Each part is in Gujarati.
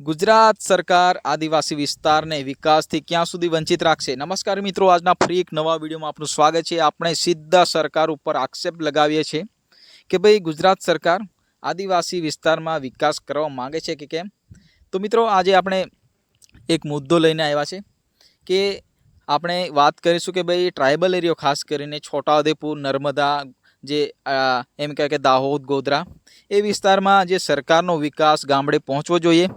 ગુજરાત સરકાર આદિવાસી વિસ્તારને વિકાસથી ક્યાં સુધી વંચિત રાખશે? નમસ્કાર મિત્રો, આજના ફરી એક નવા વિડીયોમાં આપનું સ્વાગત છે। આપણે સીધા સરકાર ઉપર આક્ષેપ લગાવીએ છીએ કે ભાઈ ગુજરાત સરકાર આદિવાસી વિસ્તારમાં વિકાસ કરવા માંગે છે કે કેમ। તો મિત્રો, આજે આપણે એક મુદ્દો લઈને આવ્યા છે કે આપણે વાત કરીશું કે ભાઈ ટ્રાઇબલ એરિયો, ખાસ કરીને છોટાઉદેપુર, નર્મદા, જે એમ કહે કે દાહોદ, ગોધરા, એ વિસ્તારમાં જે સરકારનો વિકાસ ગામડે પહોંચવો જોઈએ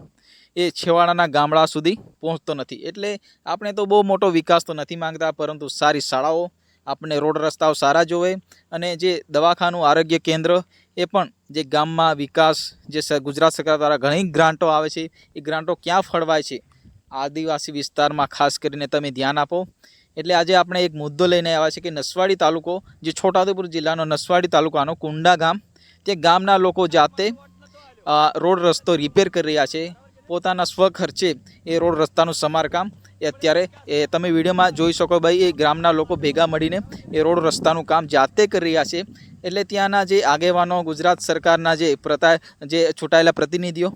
એ છેવાડાના ગામડા સુધી પહોંચતો નથી। એટલે આપણે તો બહુ મોટો વિકાસ તો નથી માંગતા, પરંતુ સારી શાળાઓ, આપણે રોડ રસ્તાઓ સારા જોવે અને જે દવાખાનું, આરોગ્ય કેન્દ્ર, એ પણ જે ગામમાં વિકાસ, જે ગુજરાત સરકાર દ્વારા ઘણી ગ્રાન્ટો આવે છે, એ ગ્રાન્ટો ક્યાં ફળવાય છે આદિવાસી વિસ્તારમાં, ખાસ કરીને તમે ધ્યાન આપો। એટલે આજે આપણે એક મુદ્દો લઈને આવ્યા છે કે નસવાડી તાલુકો, જે છોટાઉદેપુર જિલ્લાનો નસવાડી તાલુકાનો કુંડા ગામ, તે ગામના લોકો જાતે રોડ રસ્તો રિપેર કરી રહ્યા છે। પોતાના સ્વખર્ચે એ રોડ રસ્તાનું સમારકામ એ અત્યારે તમે વિડીયોમાં જોઈ શકો। ભાઈ, એ ગામના લોકો ભેગા મળીને એ રોડ રસ્તાનું કામ જાતે કરી રહ્યા છે। એટલે ત્યાંના જે આગેવાનો, ગુજરાત સરકારના જે ચૂંટાયેલા પ્રતિનિધિઓ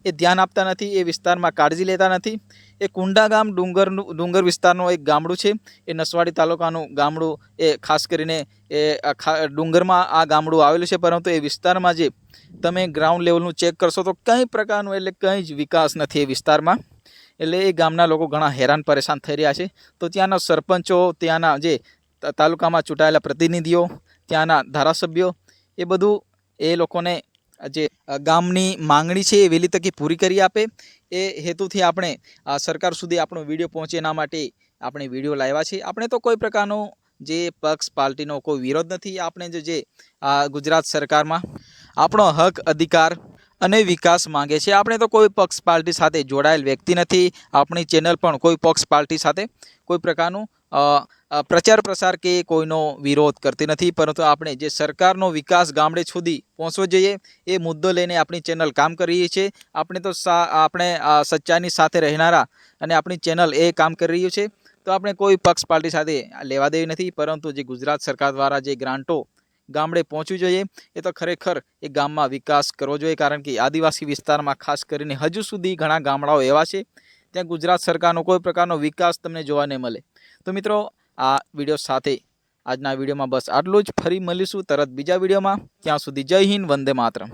એ ધ્યાન આપતા નથી, એ વિસ્તારમાં કાળજી લેતા નથી। એ કુંડા ગામ ડુંગર વિસ્તારનું એક ગામડું છે, એ નસવાડી તાલુકાનું ગામડું, એ ખાસ કરીને એ ડુંગરમાં આ ગામડું આવેલું છે, પરંતુ એ વિસ્તારમાં જે તમે ગ્રાઉન્ડ લેવલનું ચેક કરશો તો કંઈ પ્રકારનું, એટલે કંઈ જ વિકાસ નથી એ વિસ્તારમાં। એટલે એ ગામના લોકો ઘણા હેરાન પરેશાન થઈ રહ્યા છે। તો ત્યાંના સરપંચો, ત્યાંના જે તાલુકામાં ચૂંટાયેલા પ્રતિનિધિઓ, ત્યાંના ધારાસભ્યો, એ બધું એ લોકોને જે ગામની માંગણી છે એ વહેલી તકે પૂરી કરી આપે, એ હેતુથી આપણે સરકાર સુધી આપણો વિડીયો પહોંચે, એના માટે આપણે વિડીયો લાવ્યા છે। આપણે તો કોઈ પ્રકારનો જે પક્ષ પાર્ટીનો કોઈ વિરોધ નથી। આપણે જે ગુજરાત સરકારમાં આપણો હક, અધિકાર અને વિકાસ માંગે છે। આપણે તો કોઈ પક્ષ પાર્ટી સાથે જોડાયેલ વ્યક્તિ નથી। આપણી ચેનલ પણ કોઈ પક્ષ પાર્ટી સાથે કોઈ પ્રકારનું પ્રચાર પ્રસાર કે કોઈનો વિરોધ કરતી નથી, પરંતુ આપણે જે સરકારનો વિકાસ ગામડે સુધી પહોંચવો જોઈએ એ મુદ્દો લઈને આપણી ચેનલ કામ કરી રહી છે। આપણે તો આપણે સચ્ચાઈની સાથે રહેનારા અને આપણી ચેનલ એ કામ કરી રહ્યું છે। તો આપણે કોઈ પક્ષ પાર્ટી સાથે લેવા દેવી નથી, પરંતુ જે ગુજરાત સરકાર દ્વારા જે ગ્રાન્ટો ગામડે પહોંચવી જોઈએ એ તો ખરેખર એ ગામમાં વિકાસ કરવો જોઈએ। કારણ કે આદિવાસી વિસ્તારમાં ખાસ કરીને હજુ સુધી ઘણા ગામડાઓ એવા છે ત્યાં ગુજરાત સરકારનો કોઈ પ્રકારનો વિકાસ તમને જોવા નહીં મળે। તો મિત્રો, આ વિડીયો સાથે આજના વિડીયોમાં બસ આટલું જ। ફરી મળીશું તરત બીજા વિડીયોમાં। ત્યાં સુધી જય હિન્દ, વંદે માતરમ।